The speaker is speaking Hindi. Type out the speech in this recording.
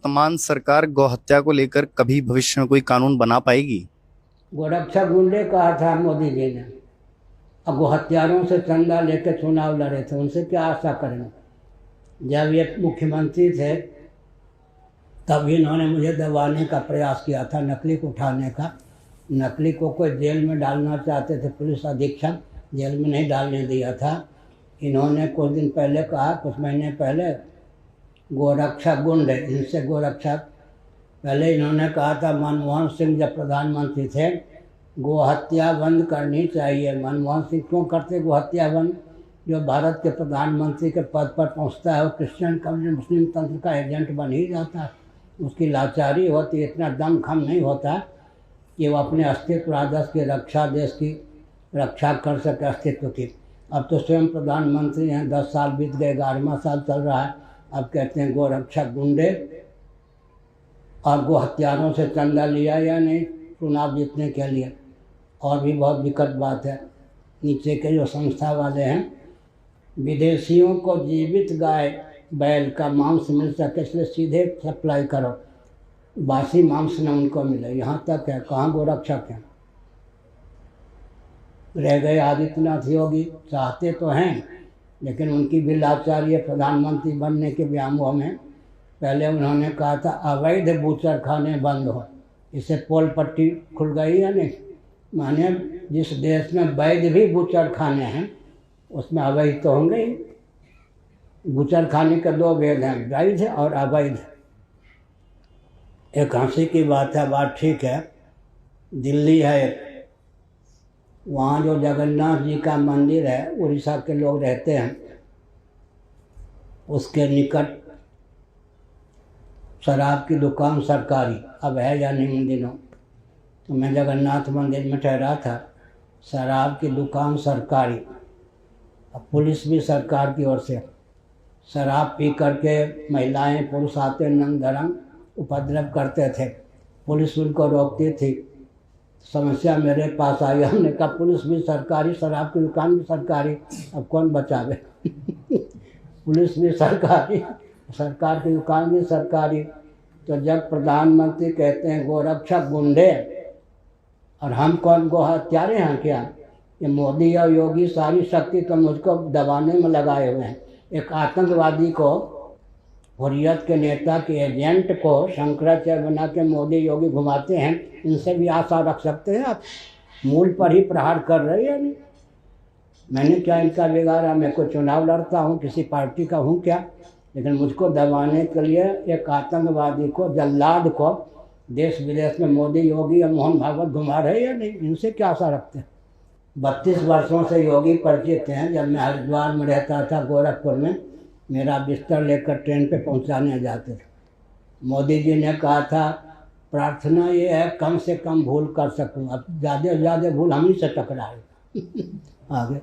वर्तमान सरकार गौहत्या को लेकर कभी भविष्य में कोई कानून बना पाएगी? गोरक्षा गुंडे कहा था मोदी जी ने। अब वो हत्यारों से चंदा लेकर चुनाव लड़े थे, उनसे क्या आशा करेंगे। जब ये मुख्यमंत्री थे तब इन्होंने मुझे दबाने का प्रयास किया था, नकली को उठाने का। नकली को कोई जेल में डालना चाहते थे, पुलिस अधीक्षक जेल में नहीं डालने दिया था। इन्होंने कुछ दिन पहले कहा, कुछ महीने पहले, गोरक्षा गुंड, इनसे गोरक्षा पहले इन्होंने कहा था मनमोहन सिंह जब प्रधानमंत्री थे गोहत्या बंद करनी चाहिए। मनमोहन सिंह क्यों करते गोहत्या बंद? जो भारत के प्रधानमंत्री के पद पर पहुंचता है वो क्रिश्चियन कम्युनिस्ट मुस्लिम तंत्र का एजेंट बन ही जाता है। उसकी लाचारी होती, इतना दम खम नहीं होता कि वो अपने अस्तित्व राजस्व की रक्षा, देश की रक्षा कर सके अस्तित्व की। अब तो स्वयं प्रधानमंत्री हैं, 10 साल बीत गए, 11वां साल चल रहा है। अब कहते हैं गोरक्षक गुंडे और गो हत्यारों से चंदा लिया या नहीं चुनाव जीतने के लिए। और भी बहुत विकट बात है, नीचे के जो संस्था वाले हैं, विदेशियों को जीवित गाय बैल का मांस मिल सके इसलिए सीधे सप्लाई करो, बासी मांस न उनको मिले। यहाँ तक है, कहाँ गोरक्षक हैं? रह गए आदित्यनाथ योगी, चाहते तो हैं लेकिन उनकी भी लाचारी है प्रधानमंत्री बनने के व्यामोह में। पहले उन्होंने कहा था अवैध बूचर खाने बंद हो, इससे पोल पट्टी खुल गई है नहीं। माने जिस देश में वैध भी बूचर खाने हैं उसमें अवैध तो होंगे ही। बूचर खाने के 2 भेद हैं, वैध और अवैध। एक हंसी की बात है, बात ठीक है। दिल्ली है, वहाँ जो जगन्नाथ जी का मंदिर है, उड़ीसा के लोग रहते हैं, उसके निकट शराब की दुकान सरकारी, अब है या नहीं इन दिनों, तो मैं जगन्नाथ मंदिर में ठहरा था। शराब की दुकान सरकारी, अब पुलिस भी सरकार की ओर से। शराब पी करके महिलाएं पुरुष आते नंग धरंग उपद्रव करते थे, पुलिस उनको रोकती थी। समस्या मेरे पास आई, हमने कहा पुलिस भी सरकारी, शराब की दुकान भी सरकारी, अब कौन बचावे। पुलिस भी सरकारी, सरकार की दुकान भी सरकारी। तो जब प्रधानमंत्री कहते हैं गोरक्षक गुंडे, और हम कौन गो हत्यारे हैं क्या? ये मोदी और योगी सारी शक्ति तो मुझको दबाने में लगाए हुए हैं। एक आतंकवादी को, हुर्रियत के नेता के एजेंट को शंकराचार्य बना के मोदी योगी घुमाते हैं, इनसे भी आशा रख सकते हैं आप? मूल पर ही प्रहार कर रहे हैं। नहीं, मैंने क्या इनका बिगाड़ा? मैं कोई चुनाव लड़ता हूँ, किसी पार्टी का हूँ क्या? लेकिन मुझको दबाने के लिए एक आतंकवादी को, जल्लाद को देश विदेश में मोदी योगी और मोहन भागवत घुमा रहे हैं। नहीं, इनसे क्या आशा रखते हैं? 32 वर्षों से योगी परिचित हैं। जब मैं हरिद्वार में रहता था गोरखपुर में, मेरा बिस्तर लेकर ट्रेन पे पहुंचाने जाते थे। मोदी जी ने कहा था प्रार्थना ये है कम से कम भूल कर सकूं, अब ज़्यादा से ज़्यादा भूल हम ही से टकराए। आगे